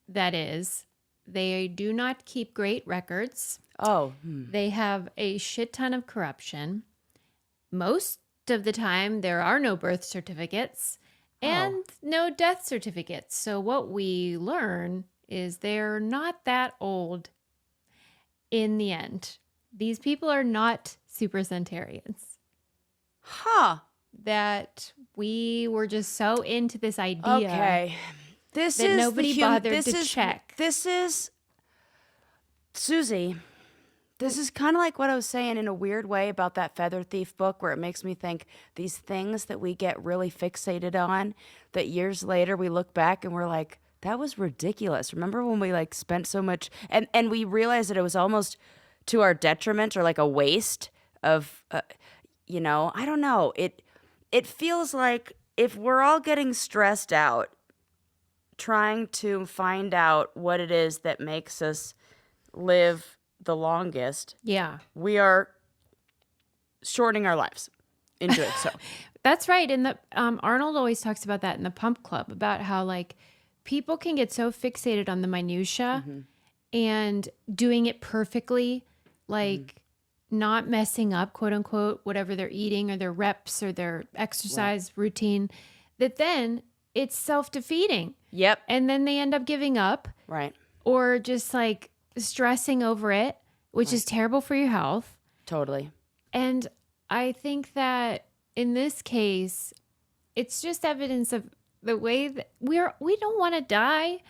That is, they do not keep great records. Oh. They have a shit ton of corruption. Most of the time, there are no birth certificates and no death certificates. So what we learn is they're not that old in the end. These people are not supercentenarians. Huh. That we were just so into this idea. Okay. This that is nobody bothered to check. This is Susie. This is kind of like what I was saying in a weird way about that Feather Thief book, where it makes me think these things that we get really fixated on, that years later we look back and we're like, that was ridiculous. Remember when we like spent so much and we realized that it was almost to our detriment, or like a waste of, you know, I don't know. It feels like if we're all getting stressed out trying to find out what it is that makes us live the longest, Yeah. we are shortening our lives in doing so. That's right. And the Arnold always talks about that in the Pump Club, about how like people can get so fixated on the minutia and doing it perfectly, like not messing up, quote unquote, whatever they're eating or their reps or their exercise routine, that then it's self-defeating. Yep. And then they end up giving up. Right. Or just like stressing over it, which is terrible for your health. Totally. And I think that in this case, it's just evidence of the way that we don't want to die.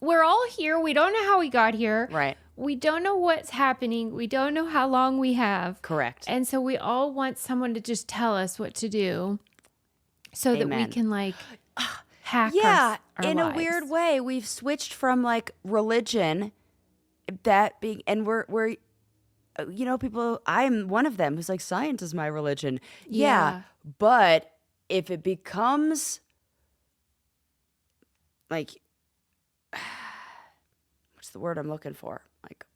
We're all here. We don't know how we got here. Right. We don't know what's happening. We don't know how long we have. Correct. And so we all want someone to just tell us what to do so that we can like hack our in lives. a weird way, we've switched from like religion and we're people, I'm one of them who's like, science is my religion. Yeah. But if it becomes like, what's the word I'm looking for? Like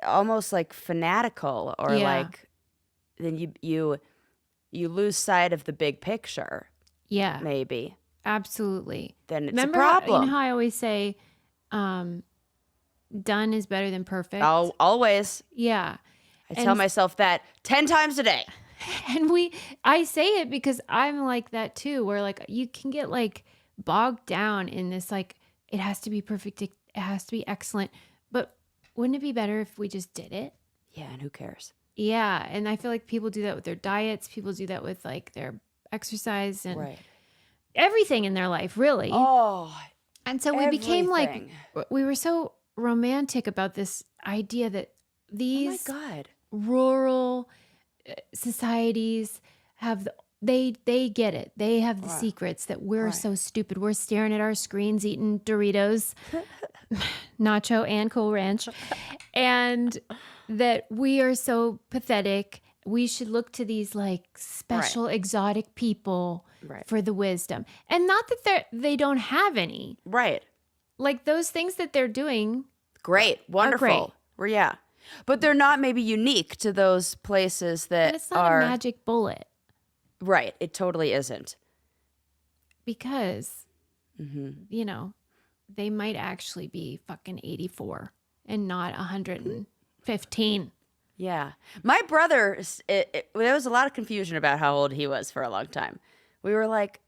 almost like fanatical or like, then you lose sight of the big picture. Yeah. Maybe. Absolutely. Then it's Remember a problem. You know how I always say, done is better than perfect? Always. Yeah. I tell myself that 10 times a day. And I say it because I'm like that too, where like you can get like bogged down in this, like, it has to be perfect. It has to be excellent. But wouldn't it be better if we just did it? Yeah. And who cares? Yeah. And I feel like people do that with their diets. People do that with like their exercise and everything in their life, really. Oh, and so we became like, we were so romantic about this idea that these rural societies have they get it. They have the secrets that we're so stupid. We're staring at our screens eating Doritos, nacho and Cool Ranch, and that we are so pathetic. We should look to these like special exotic people for the wisdom. And not that they don't have any. Right. Like those things that they're doing. Great. Wonderful. Yeah. But they're not maybe unique to those places that and it's not a magic bullet. Right. It totally isn't. Because, they might actually be fucking 84 and not 115. Yeah. My brother, there was a lot of confusion about how old he was for a long time. We were like,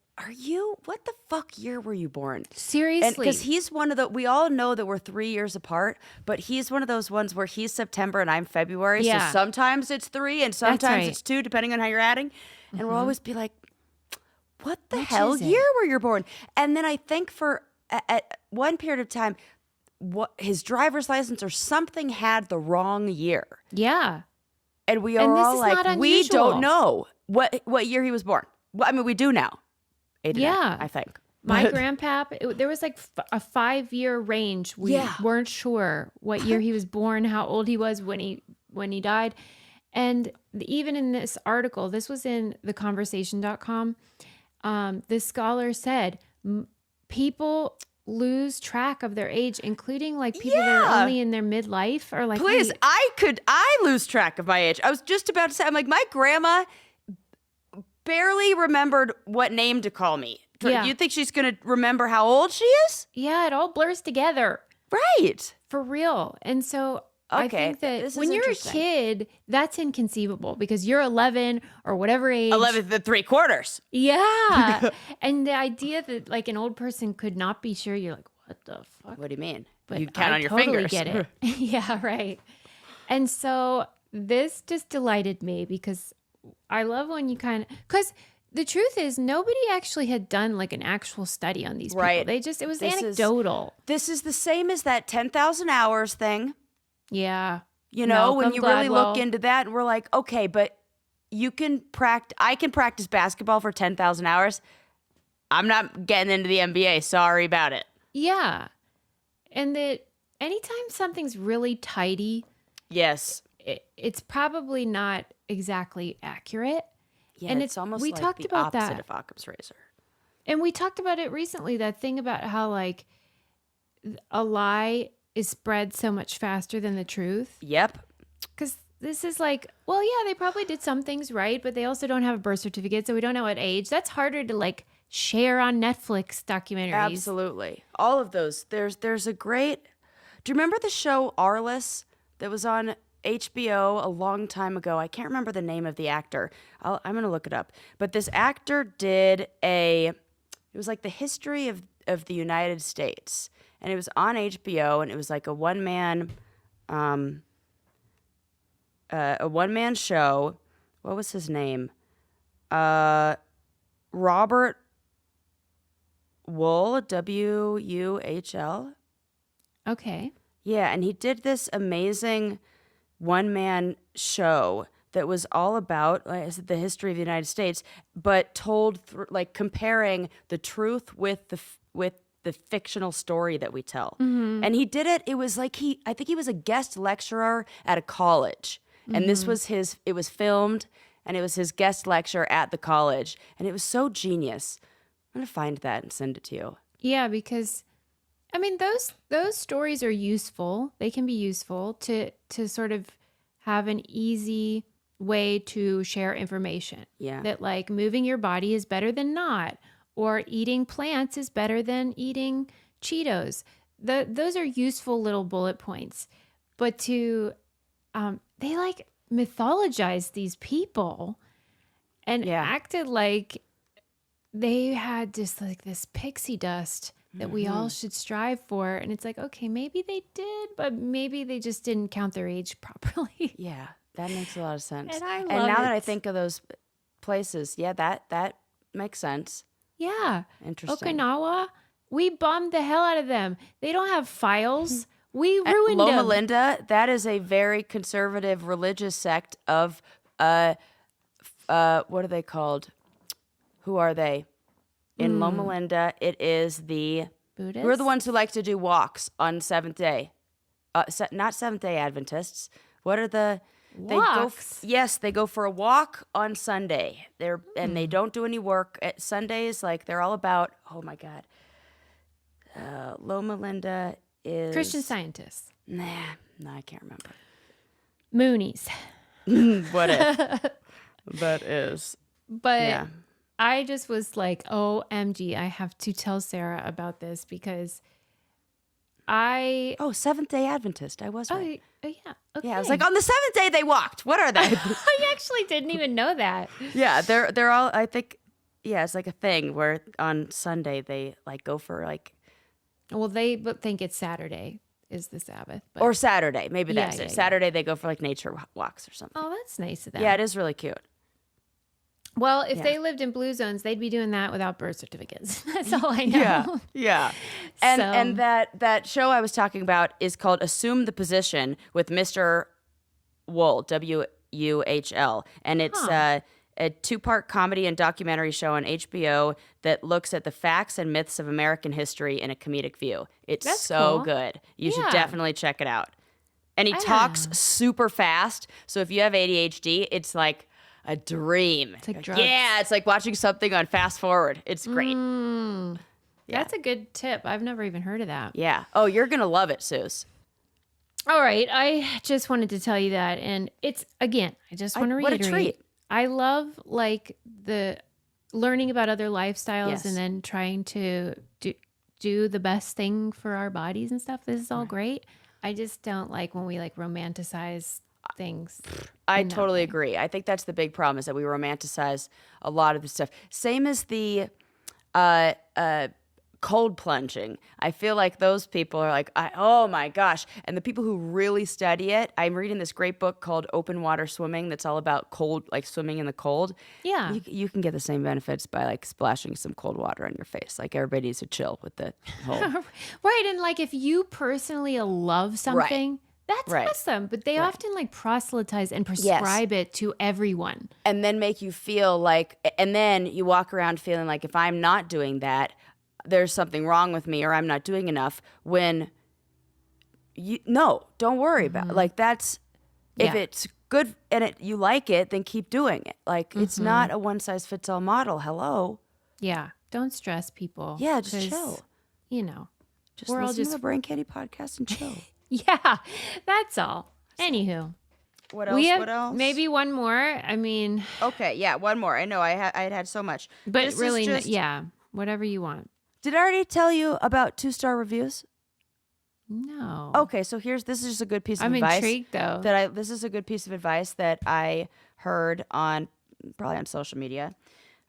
what the fuck year were you born? Seriously. Because he's one of we all know that we're 3 years apart, but he's one of those ones where he's September and I'm February. Yeah. So sometimes it's 3 and sometimes it's 2, depending on how you're adding. And we'll always be like, what the hell year were you born? And then I think for at one period of time, his driver's license or something had the wrong year. Yeah. And we are all like, we don't know what year he was born. Well, I mean, we do now. 89, I think. My grandpa, there was like a 5-year range. We weren't sure what year he was born, how old he was when he died. And even in this article, this was in theconversation.com, this scholar said people lose track of their age, including like people that are only in their midlife or like. Please, I lose track of my age. I was just about to say, I'm like, my grandma barely remembered what name to call me. Yeah. You think she's going to remember how old she is? Yeah, it all blurs together. Right. For real. And so I think that when you're a kid, that's inconceivable because you're 11 or whatever age. 11 3/4. Yeah. And the idea that like an old person could not be sure, you're like, what the fuck? What do you mean? But you count on your totally fingers. Get it. Yeah, right. And so this just delighted me because I love when you because the truth is nobody actually had done like an actual study on these people. Right. It was anecdotal. This is the same as that 10,000 hours thing. Yeah. When you really look into that and we're like, okay, but I can practice basketball for 10,000 hours. I'm not getting into the NBA. Sorry about it. Yeah. And that anytime something's really tidy. Yes. It's probably not exactly accurate. Yeah, and it's almost like the opposite of Occam's razor. And we talked about it recently, that thing about how like a lie is spread so much faster than the truth. Yep. Because this is like, well, yeah, they probably did some things right, but they also don't have a birth certificate, so we don't know what age. That's harder to like share on Netflix documentaries. Absolutely. All of those. There's a great... Do you remember the show Arliss that was on HBO a long time ago? I can't remember the name of the actor. I'm going to look it up. But this actor did it was like the history of the United States. And it was on HBO, and it was like a one-man show. What was his name? Robert Wuhl, Wuhl. Okay. Yeah, and he did this amazing one-man show that was all about the history of the United States, but told comparing the truth with the fictional story that we tell. And he did it. It was like I think he was a guest lecturer at a college, and this was it was filmed, and it was his guest lecture at the college, and it was so genius. I'm gonna find that and send it to you. Yeah, because I mean those stories are useful. They can be useful to sort of have an easy way to share information. Yeah. That like moving your body is better than not, or eating plants is better than eating Cheetos. Those are useful little bullet points. But they like mythologized these people and acted like they had just like this pixie dust that we all should strive for. And it's like, okay, maybe they did, but maybe they just didn't count their age properly. Yeah, that makes a lot of sense. And I love now that I it. think of those places, yeah, that makes sense. Yeah. Interesting. Okinawa, we bombed the hell out of them. They don't have files. We ruined Loma them. Linda, that is a very conservative religious sect of what are they called? Who are they? In Loma Linda, it is the Buddhists? we're the ones who like to do walks on Seventh Day. Not Seventh Day Adventists. What are the Walks? They go for a walk on Sunday. And they don't do any work at Sundays. Like they're all about. Oh my God. Loma Linda is Christian Scientists. Nah, no, I can't remember. Moonies. What if that is? But Yeah. I just was like, OMG, I have to tell Sarah about this because Seventh Day Adventist. I was right. yeah. Okay. Yeah, I was like, on the seventh day they walked. What are they? I actually didn't even know that. Yeah, they're all. I think, yeah, it's like a thing where on Sunday they like go for like Well, they think it's Saturday is the Sabbath. But, or Saturday. Maybe that's Yeah, it. yeah. Saturday they go for like nature walks or something. oh, that's nice of them. Yeah, it is really cute. Well, if Yeah. they lived in blue zones, they'd be doing that without birth certificates. That's all I know. Yeah. And So- that show I was talking about is called Assume the Position with Mr. Wuhl, Wuhl, and it's a 2-part comedy and documentary show on HBO that looks at the facts and myths of American history in a comedic view. It's That's so cool. good. You should Yeah. definitely check it out. And he talks super fast, so if you have ADHD, it's like a dream. It's like drugs. Yeah, it's like watching something on fast forward. It's great. That's a good tip. I've never even heard of that. Yeah. Oh, you're going to love it, Suze. All right. I just wanted to tell you that. And it's, again, I just want to what a reiterate. treat. I love like the learning about other lifestyles Yes. and then trying to do the best thing for our bodies and stuff. This is all great. I just don't like when we like romanticize things. I totally agree. I think that's the big problem is that we romanticize a lot of the stuff. Same as the cold plunging. I feel like those people are like, oh my gosh. And the people who really study it, I'm reading this great book called Open Water Swimming that's all about cold, like swimming in the cold. Yeah. You can get the same benefits by like splashing some cold water on your face. Like everybody needs to chill with the whole. Right. And like if you personally love something, that's Right. awesome. But they often like proselytize and prescribe it to everyone. And then make you feel like, and then you walk around feeling like if I'm not doing that, there's something wrong with me or I'm not doing enough when don't worry about it. Like that's, if Yeah. it's good and you like it, then keep doing it. Like it's not a one size fits all model. Hello. Yeah. Don't stress people. Yeah, just 'cause, chill. You know, Just we're all listen to just, the Brain Candy podcast and chill. yeah, that's all. Anywho, What else? we have What else? maybe one more. I mean, Okay, yeah, one more. I know I had so much. but This is really, just- yeah, whatever you want. Did I already tell you about 2-star reviews? No. Okay, so this is just a good piece of I'm advice. intrigued though. This is a good piece of advice that I heard probably on social media,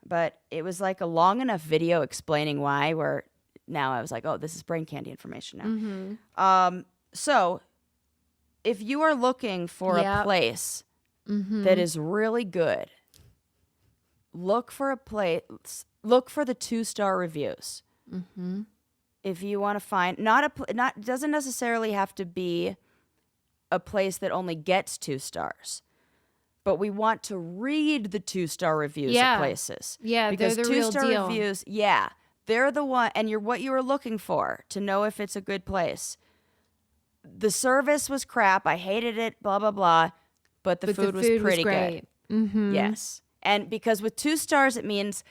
but it was like a long enough video explaining why. Where now I was like, oh, this is brain candy information now. So if you are looking for a Yep. place that is really good, look for a place. Look for the 2-star reviews. Mm-hmm. If you want to find doesn't necessarily have to be a place that only gets 2 stars, but we want to read the 2-star reviews of places. Yeah, because they're the real 2-star deal. reviews, they're the one, and you're what you were looking for to know if it's a good place. The service was crap. I hated it. Blah blah blah. But the food was pretty great. good. Mm-hmm. Yes, and because with 2 stars, it means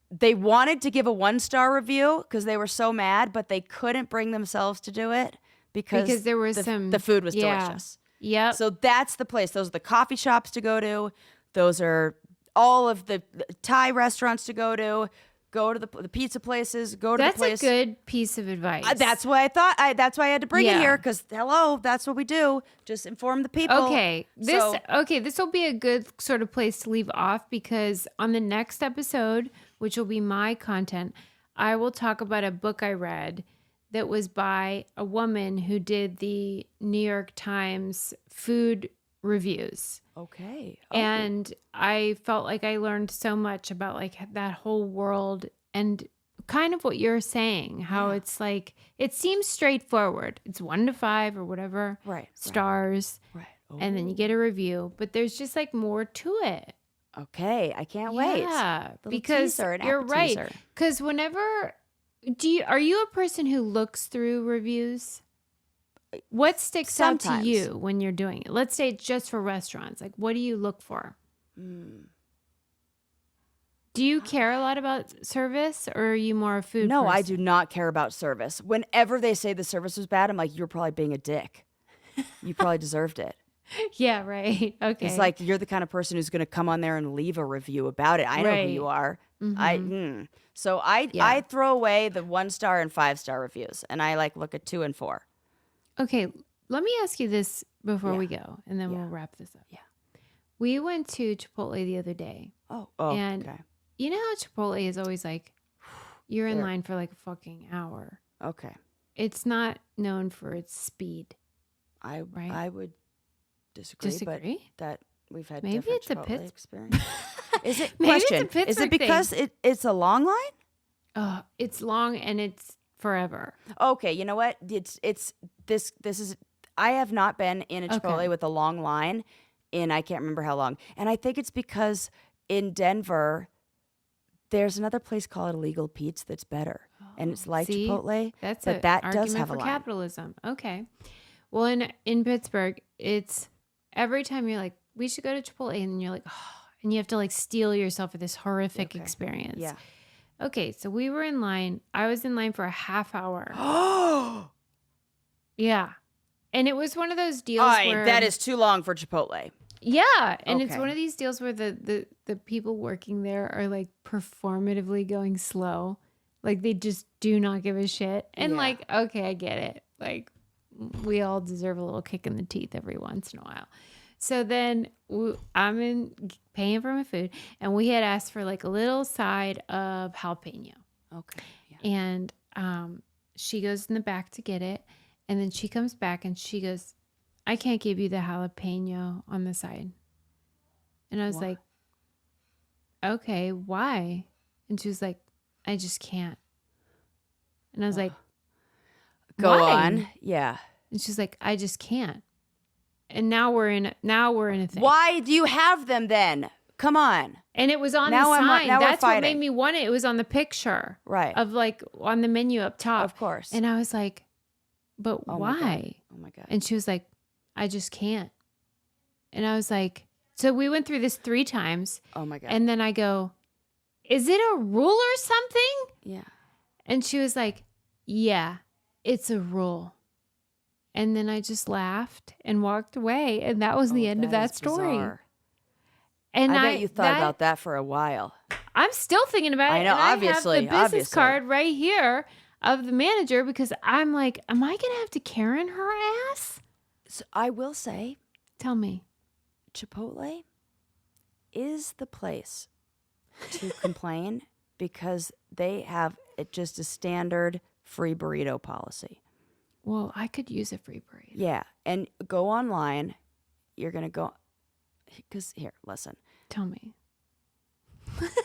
they wanted to give a 1-star review because they were so mad, but they couldn't bring themselves to do it because there was the food was delicious. Yep. So that's the place. Those are the coffee shops to go to. Those are all of the Thai restaurants to go to. Go to the pizza places. Go to the place. That's a good piece of advice. That's why I thought. That's why I had to bring it here because hello, that's what we do. Just inform the people. Okay, this will be a good sort of place to leave off because on the next episode, which will be my content, I will talk about a book I read that was by a woman who did the New York Times food reviews. Okay. And I felt like I learned so much about like that whole world and kind of what you're saying, how it's like, it seems straightforward. It's 1 to 5 or whatever stars. Right. And then you get a review, but there's just like more to it. Okay. I can't wait. Yeah, Little because teaser, you're right. Because are you a person who looks through reviews? What sticks out to you when you're doing it? Let's say it's just for restaurants. Like, what do you look for? Do you care a lot about service or are you more a food No, person? I do not care about service. Whenever they say the service was bad, I'm like, you're probably being a dick. You probably deserved it. Yeah, right. Okay. It's like you're the kind of person who's going to come on there and leave a review about it. I know who you are. Mm-hmm. So I throw away the 1-star and 5-star reviews, and I like look at 2 and 4. Okay, let me ask you this before we go, and then we'll wrap this up. Yeah. We went to Chipotle the other day. Oh, and okay. You know how Chipotle is always like, you're in line for like a fucking hour. Okay. It's not known for its speed. I would disagree. Disagree? But that we've had Maybe different it's a Chipotle experience. Is it Maybe it's a question? Is Pittsburgh it because it's a long line? Oh, it's long and it's forever. Okay, you know what? This is I have not been in a Chipotle with a long line in I can't remember how long. And I think it's because in Denver there's another place called Illegal Pete's that's better. And it's like Chipotle, that's but that does have a line. Capitalism. Okay. Well, in Pittsburgh, it's every time you're like, we should go to Chipotle, and you're like, oh, and you have to like steel yourself for this horrific experience. Yeah. Okay, so we were in line. I was in line for a half hour. Yeah. And it was one of those deals where that is too long for Chipotle. Yeah, and it's one of these deals where the people working there are like performatively going slow. Like they just do not give a shit. And like, okay, I get it. Like we all deserve a little kick in the teeth every once in a while. So then I'm paying for my food, and we had asked for like a little side of jalapeno. Okay. Yeah. And she goes in the back to get it, and then she comes back and she goes, I can't give you the jalapeno on the side. And I was like, okay, why? And she was like, I just can't. And I was like, go why? on. Yeah. And she's like, I just can't. And now we're in a thing. Why do you have them then? Come on. And it was on Now the sign. now we're That's what fighting. made me want it. It was on the picture. Right. Of like on the menu up top. Of course. And I was like, but why? Oh my God. And she was like, I just can't. And I was like, so we went through this 3 times. Oh my God. And then I go, is it a rule or something? Yeah. And she was like, yeah, it's a rule. And then I just laughed and walked away. And that was the end of that story. Bizarre. And I bet you thought about that for a while. I'm still thinking about it. I know, and obviously. I have the business card right here of the manager because I'm like, am I going to have to Karen her ass? So I will say, Tell me. Chipotle is the place to complain because they have just a standard free burrito policy. Well, I could use a free burrito. Yeah. And go online. You're going to go, because here, listen. Tell me.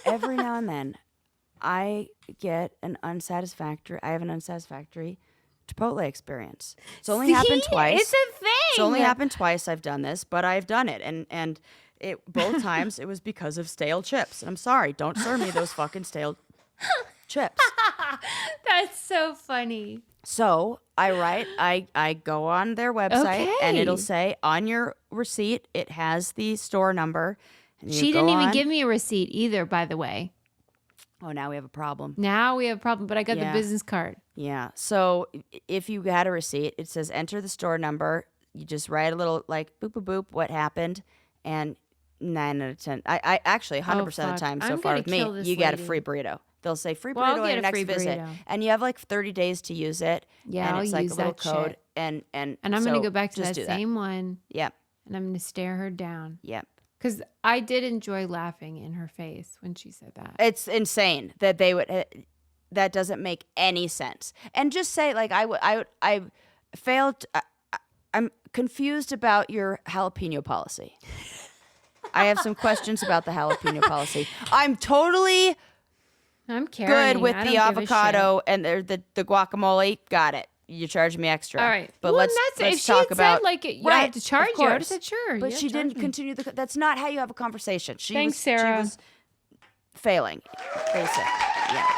every now and then, I have an unsatisfactory Chipotle experience. It's only happened twice. It's a thing. It's only happened twice I've done this, but I've done it. And both times it was because of stale chips. And I'm sorry, don't serve me those fucking stale chips. That's so funny. So I go on their website and it'll say on your receipt, it has the store number. And She didn't even give me a receipt either, by the way. Oh, now we have a problem. But I got the business card. Yeah. So if you had a receipt, it says enter the store number. You just write a little like boop, boop, boop, what happened. And 9 out of 10, I actually 100% of the time so far with me, you get a free burrito. They'll say free burrito on your next visit. And you have like 30 days to use it. Yeah, and I'll it's like use a little that code. shit. And I'm going to go back to that do same one. Yep. And I'm going to stare her down. Yep. Because I did enjoy laughing in her face when she said that. It's insane that they would. That doesn't make any sense. And just say like I failed. I'm confused about your jalapeno policy. I have some questions about the jalapeno policy. I'm totally good with the avocado and the guacamole. Got it. You charge me extra. All right. But well, let's talk about said, you have to charge you. I would have said sure. But she didn't continue that's not how you have a conversation. Thanks, Sarah. She was failing. Basic. Yeah.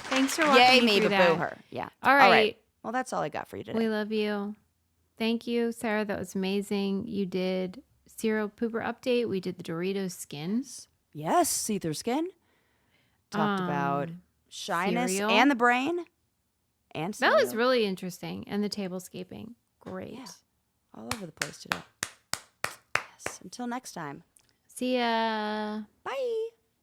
Thanks for walking me through that. Boo her. Yeah. All right. Well, that's all I got for you today. We love you. Thank you, Sarah. That was amazing. You did Cereal Pooper Update. We did the Doritos skins. Yes, see-through skin. Talked about shyness cereal. And the brain. And cereal. That was really interesting. And the tablescaping. Great. Yeah. All over the place today. Yes. Until next time. See ya. Bye.